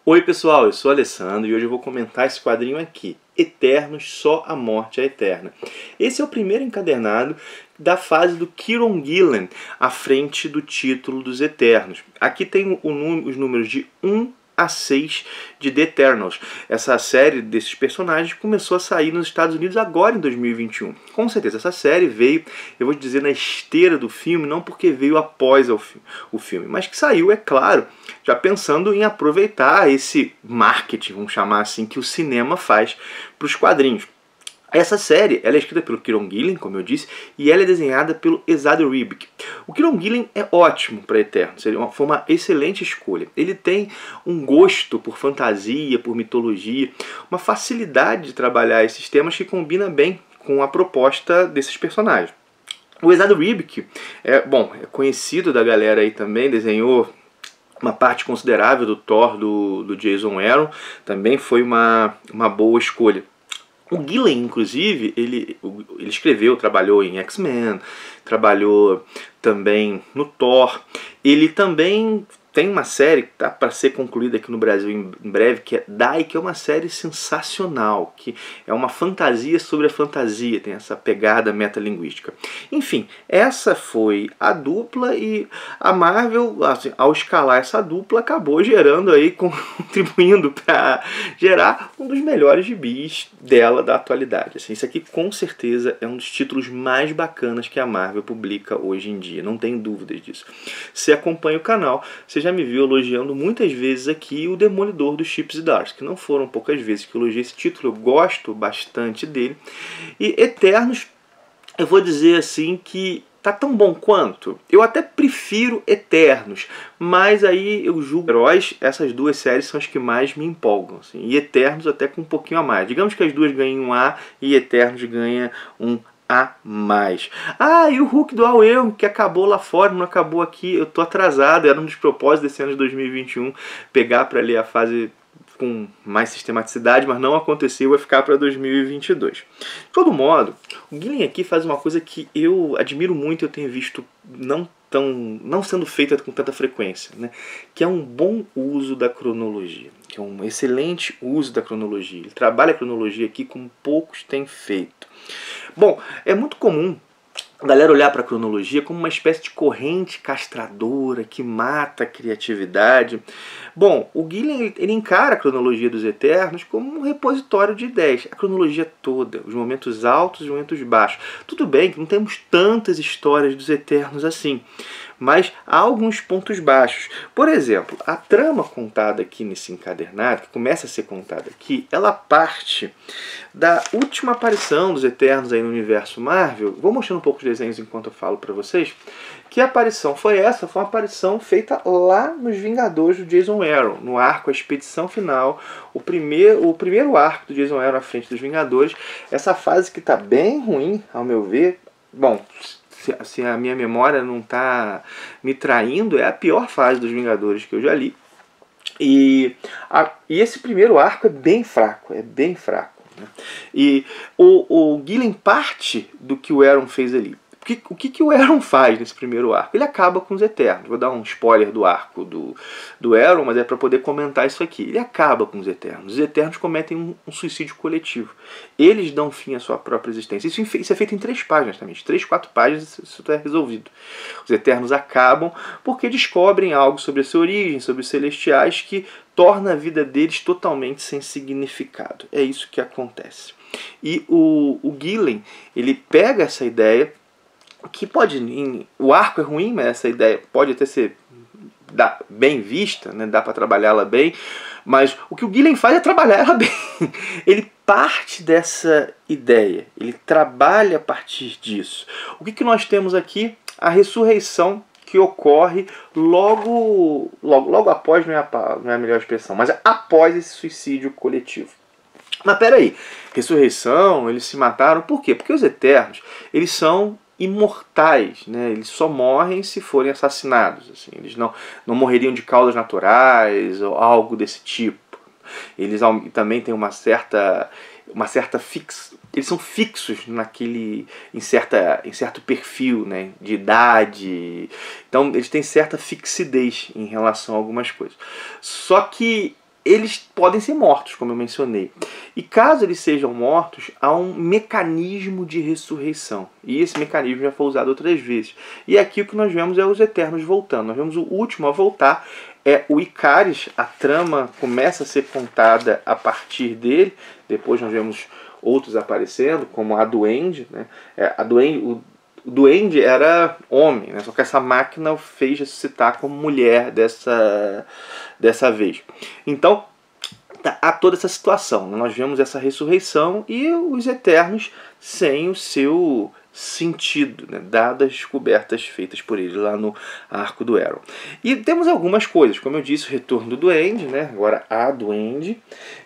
Oi pessoal, eu sou o Alessandro e hoje eu vou comentar esse quadrinho aqui, Eternos, Só a Morte é Eterna. Esse é o primeiro encadernado da fase do Kieron Gillen, à frente do título dos Eternos. Aqui tem os números de 1 a 6 de The Eternals. Essa série desses personagens começou a sair nos Estados Unidos agora em 2021. Com certeza, essa série veio, eu vou te dizer, na esteira do filme, não porque veio após o filme, mas que saiu, é claro, já pensando em aproveitar esse marketing, vamos chamar assim, que o cinema faz para os quadrinhos. Essa série ela é escrita pelo Kieron Gillen, como eu disse, e ela é desenhada pelo Esad Ribic. O Kieron Gillen é ótimo para Eternos, foi uma excelente escolha. Ele tem um gosto por fantasia, por mitologia, uma facilidade de trabalhar esses temas que combina bem com a proposta desses personagens. O Esad Ribic é conhecido da galera aí também, desenhou uma parte considerável do Thor do Jason Aaron, também foi uma boa escolha. O Gillen, inclusive, ele escreveu, trabalhou em X-Men, trabalhou também no Thor. Ele também tem uma série que está para ser concluída aqui no Brasil em breve, que é Die, que é uma série sensacional, que é uma fantasia sobre a fantasia, tem essa pegada metalinguística. Enfim, essa foi a dupla e a Marvel, assim, ao escalar essa dupla, acabou gerando aí, contribuindo para gerar um dos melhores gibis dela da atualidade. Assim, isso aqui com certeza é um dos títulos mais bacanas que a Marvel publica hoje em dia, não tem dúvidas disso. Se acompanha o canal, você já me viu elogiando muitas vezes aqui o Demolidor dos Chips e Dars, que não foram poucas vezes que eu elogiei esse título, eu gosto bastante dele. E Eternos, eu vou dizer assim que tá tão bom quanto. Eu até prefiro Eternos, mas aí eu julgo heróis, essas duas séries são as que mais me empolgam. Assim, e Eternos até com um pouquinho a mais. Digamos que as duas ganhem um A e Eternos ganha um a mais. Ah, e o Hulk do All Eu, que acabou lá fora, não acabou aqui. Eu tô atrasado, era um dos propósitos desse ano de 2021, pegar para ler a fase com mais sistematicidade, mas não aconteceu, vai ficar para 2022. De todo modo, o Gillen aqui faz uma coisa que eu admiro muito, eu tenho visto não sendo feita com tanta frequência, né? Que é um bom uso da cronologia, que é um excelente uso da cronologia. Ele trabalha a cronologia aqui como poucos têm feito. Bom, é muito comum a galera olhar para a cronologia como uma espécie de corrente castradora que mata a criatividade. Bom, o Gillen ele encara a cronologia dos Eternos como um repositório de ideias. A cronologia toda, os momentos altos e os momentos baixos. Tudo bem que não temos tantas histórias dos Eternos assim, mas há alguns pontos baixos. Por exemplo, a trama contada aqui nesse encadernado, que começa a ser contada aqui, ela parte da última aparição dos Eternos aí no universo Marvel. Vou mostrando um pouco os desenhos enquanto eu falo para vocês. Que aparição foi essa? Foi uma aparição feita lá nos Vingadores do Jason Aaron, no arco A Expedição Final, o primeiro arco do Jason Aaron à frente dos Vingadores. Essa fase que está bem ruim, ao meu ver. Bom, se a minha memória não está me traindo, é a pior fase dos Vingadores que eu já li. E esse primeiro arco é bem fraco, né? E o Gillen parte do que o Aaron fez ali. O que o Aaron faz nesse primeiro arco? Ele acaba com os Eternos. Vou dar um spoiler do arco do Aaron, mas é para poder comentar isso aqui. Ele acaba com os Eternos. Os Eternos cometem um suicídio coletivo. Eles dão fim à sua própria existência. Isso é feito em 3 páginas também. 3, 4 páginas isso está resolvido. Os Eternos acabam porque descobrem algo sobre a sua origem, sobre os Celestiais, que torna a vida deles totalmente sem significado. É isso que acontece. E o Gillen, ele pega essa ideia, que o arco é ruim, mas essa ideia pode até ser bem vista, né? Dá para trabalhá-la bem, mas o que o Gillen faz é trabalhar ela bem. Ele parte dessa ideia, ele trabalha a partir disso. O que nós temos aqui? A ressurreição que ocorre logo após, não é a melhor expressão, mas após esse suicídio coletivo. Mas peraí, ressurreição, eles se mataram, por quê? Porque os Eternos, eles são imortais, né? Eles só morrem se forem assassinados. Assim. Eles não morreriam de causas naturais ou algo desse tipo. Eles também têm uma certa eles são fixos em certo perfil, né, de idade. Então eles têm certa fixidez em relação a algumas coisas. Só que eles podem ser mortos, como eu mencionei. E caso eles sejam mortos, há um mecanismo de ressurreição. E esse mecanismo já foi usado outras vezes. E aqui o que nós vemos é os Eternos voltando. Nós vemos o último a voltar, é o Ikaris. A trama começa a ser contada a partir dele. Depois nós vemos outros aparecendo, como a Duende, né? O Duende era homem, né? Só que essa máquina o fez ressuscitar como mulher dessa vez. Então, há toda essa situação. Nós vemos essa ressurreição e os Eternos sem o seu sentido, né, dadas as descobertas feitas por ele lá no arco do Elrond. E temos algumas coisas, como eu disse, o retorno do Duende, né, agora a Duende.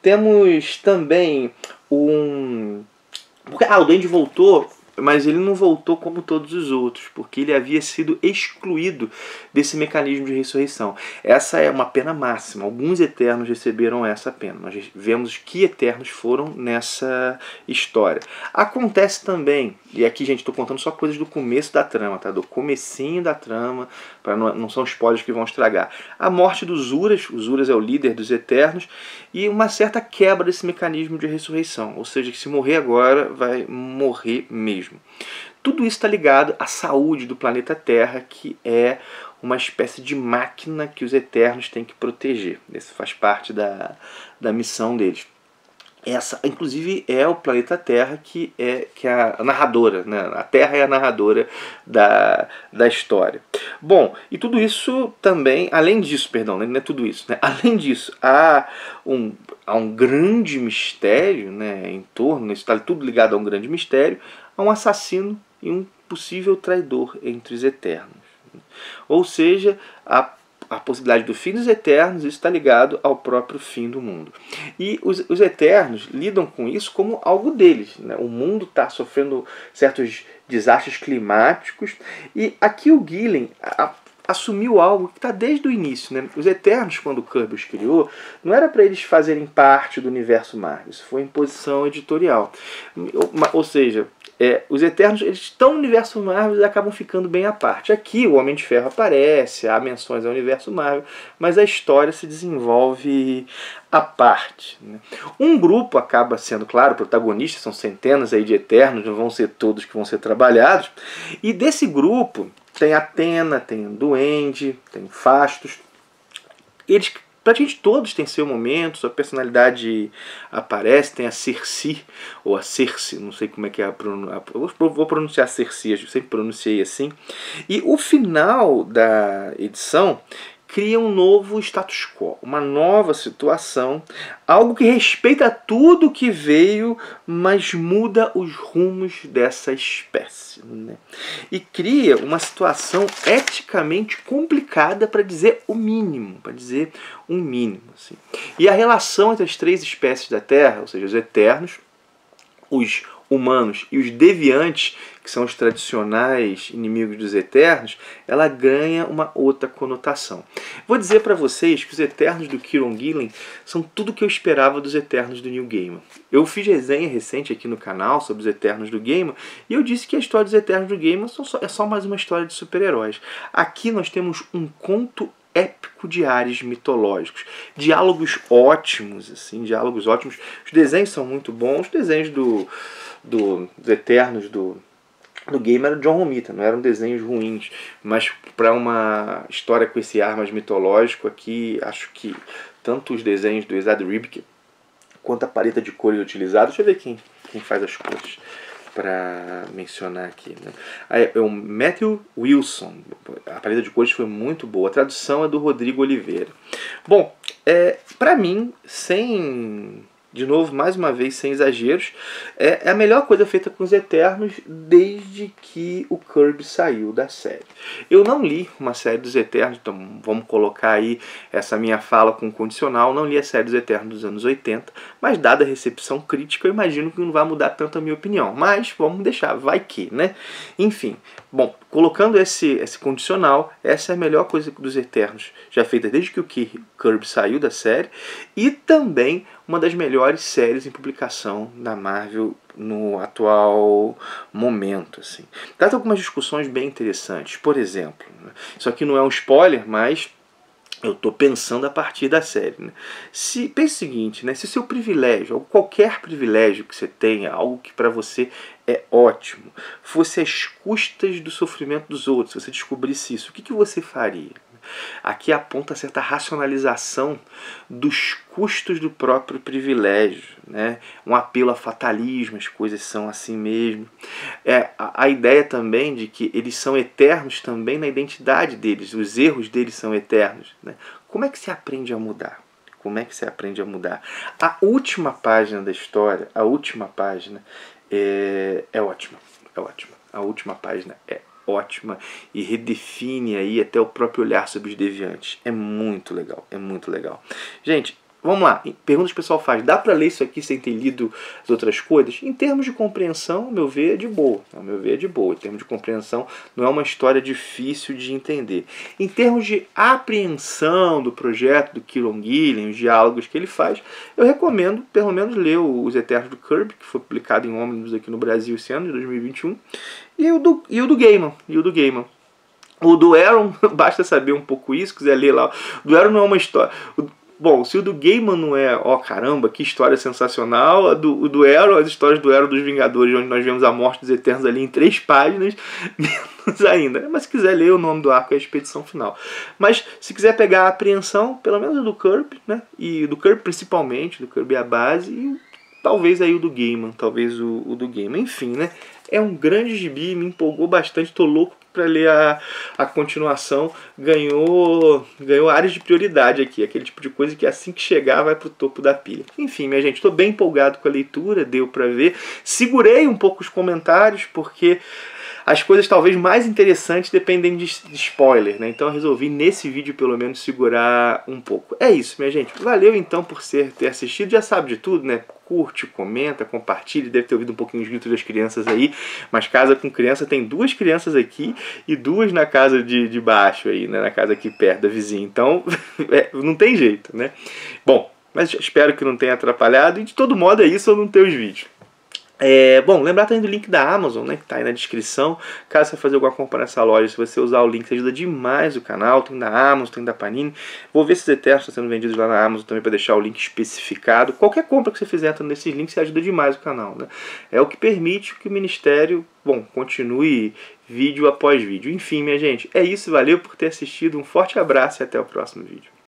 Temos também porque o Duende voltou, mas ele não voltou como todos os outros, porque ele havia sido excluído desse mecanismo de ressurreição. Essa é uma pena máxima. Alguns Eternos receberam essa pena. Nós vemos que Eternos foram nessa história. Acontece também, e aqui, gente, estou contando só coisas do começo da trama, tá? Do comecinho da trama, não são spoilers que vão estragar. A morte dos Zuras, o Zuras é o líder dos Eternos, e uma certa quebra desse mecanismo de ressurreição. Ou seja, que se morrer agora, vai morrer mesmo. Tudo isso está ligado à saúde do planeta Terra, que é uma espécie de máquina que os Eternos têm que proteger. Isso faz parte da missão deles. Essa, inclusive, é o planeta Terra que é a narradora, né? A Terra é a narradora da história. Bom, e tudo isso também, além disso, perdão, não é tudo isso, né? Além disso, há um grande mistério, né, em torno, isso está tudo ligado a um grande mistério, a um assassino e um possível traidor entre os Eternos. Ou seja, a possibilidade do fim dos Eternos, isso está ligado ao próprio fim do mundo. E os Eternos lidam com isso como algo deles, né? O mundo está sofrendo certos desastres climáticos, e aqui o Gillen assumiu algo que está desde o início, né? Os Eternos, quando o Kirby os criou, não era para eles fazerem parte do universo Marvel, isso foi imposição editorial. Ou seja, os Eternos, eles estão no universo Marvel e acabam ficando bem à parte. Aqui o Homem de Ferro aparece, há menções ao universo Marvel, mas a história se desenvolve à parte, né? Um grupo acaba sendo, claro, protagonista, são centenas aí de Eternos, não vão ser todos que vão ser trabalhados, e desse grupo tem Athena, tem o Duende, tem o Phastos. Eles praticamente todos têm seu momento, sua personalidade aparece. Tem a Circe, ou a Circe, não sei como é que é a pronúncia. Vou pronunciar Circe, eu sempre pronunciei assim. E o final da edição cria um novo status quo, uma nova situação, algo que respeita tudo que veio, mas muda os rumos dessa espécie, né? E cria uma situação eticamente complicada, para dizer o mínimo, assim. E a relação entre as três espécies da Terra, ou seja, os Eternos, os humanos e os deviantes, que são os tradicionais inimigos dos Eternos, ela ganha uma outra conotação. Vou dizer para vocês que os Eternos do Kieron Gillen são tudo o que eu esperava dos Eternos do Neil Gaiman. Eu fiz resenha recente aqui no canal sobre os Eternos do Gaiman, e eu disse que a história dos Eternos do Gaiman é só mais uma história de super-heróis. Aqui nós temos um conto épico de ares mitológicos, diálogos ótimos, assim, diálogos ótimos. Os desenhos são muito bons. Os desenhos dos Eternos do Gaiman era John Romita, não eram desenhos ruins, mas para uma história com esse ar mais mitológico aqui, acho que tanto os desenhos do Esad Ribic quanto a paleta de cores utilizada, deixa eu ver quem faz as cores para mencionar aqui, né? É o Matthew Wilson. A paleta de cores foi muito boa. A tradução é do Rodrigo Oliveira. Bom, para mim, de novo, mais uma vez, sem exageros, é a melhor coisa feita com os Eternos desde que o Kirby saiu da série. Eu não li uma série dos Eternos, então vamos colocar aí essa minha fala com condicional. Não li a série dos Eternos dos anos 80, mas dada a recepção crítica, eu imagino que não vai mudar tanto a minha opinião. Mas vamos deixar, vai que, né? Enfim, bom, colocando esse condicional, essa é a melhor coisa dos Eternos já feita desde que o Kirby saiu da série, e também uma das melhores séries em publicação da Marvel no atual momento, assim. Trata algumas discussões bem interessantes. Por exemplo, isso aqui não é um spoiler, mas Eu estou pensando a partir da série, né? Pense o seguinte, né? Se seu privilégio, ou qualquer privilégio que você tenha, algo que para você é ótimo, fosse às custas do sofrimento dos outros, se você descobrisse isso, o que você faria? Aqui aponta certa racionalização dos custos do próprio privilégio, né? Um apelo a fatalismo, as coisas são assim mesmo. A ideia também de que eles são eternos também na identidade deles, os erros deles são eternos, né? Como é que se aprende a mudar? Como é que se aprende a mudar? A última página da história, a última página é ótima, é ótima. A última página é ótima e redefine aí até o próprio olhar sobre os deviantes. É muito legal, é muito legal. Gente, vamos lá, perguntas que o pessoal faz. Dá para ler isso aqui sem ter lido as outras coisas? Em termos de compreensão, ao meu ver, é de boa. Ao meu ver, é de boa. Em termos de compreensão, não é uma história difícil de entender. Em termos de apreensão do projeto do Kieron Gillen, os diálogos que ele faz, eu recomendo, pelo menos, ler Os Eternos do Kirby, que foi publicado em ônibus aqui no Brasil esse ano, de 2021, e o do Gaiman. O do Aaron, basta saber um pouco isso, quiser ler lá. O do Aaron não é uma história... Bom, se o do Gaiman não é, ó caramba, que história sensacional, o do Aaron, as histórias do Aaron dos Vingadores, onde nós vemos a morte dos Eternos ali em 3 páginas, menos ainda. Mas se quiser ler, o nome do arco é a Expedição Final. Mas se quiser pegar a apreensão, pelo menos o do Kirby, né? E do Kirby principalmente, do Kirby é a base, e talvez aí o do Gaiman, talvez o do Gaiman. Enfim, né? É um grande gibi, me empolgou bastante, tô louco para ler a continuação, ganhou áreas de prioridade aqui, aquele tipo de coisa que assim que chegar vai pro topo da pilha. Enfim, minha gente, estou bem empolgado com a leitura, deu para ver. Segurei um pouco os comentários, porque as coisas talvez mais interessantes dependem de spoiler, né? Então eu resolvi nesse vídeo pelo menos segurar um pouco. É isso, minha gente. Valeu então por ter assistido. Já sabe de tudo, né? Curte, comenta, compartilhe. Deve ter ouvido um pouquinho os gritos das crianças aí. Mas casa com criança tem 2 crianças aqui e 2 na casa de baixo aí, né? Na casa aqui perto da vizinha. Então não tem jeito, né? Bom, mas espero que não tenha atrapalhado. E de todo modo é isso, eu não tenho os vídeos. Bom, lembrar também do link da Amazon, né, que está aí na descrição. Caso você fazer alguma compra nessa loja, se você usar o link, você ajuda demais o canal. Tem da Amazon, tem da Panini. Vou ver se os Eternos estão sendo vendidos lá na Amazon também para deixar o link especificado. Qualquer compra que você fizer entrando nesses links, você ajuda demais o canal, né? É o que permite que o Ministério, continue vídeo após vídeo. Enfim, minha gente, é isso. Valeu por ter assistido. Um forte abraço e até o próximo vídeo.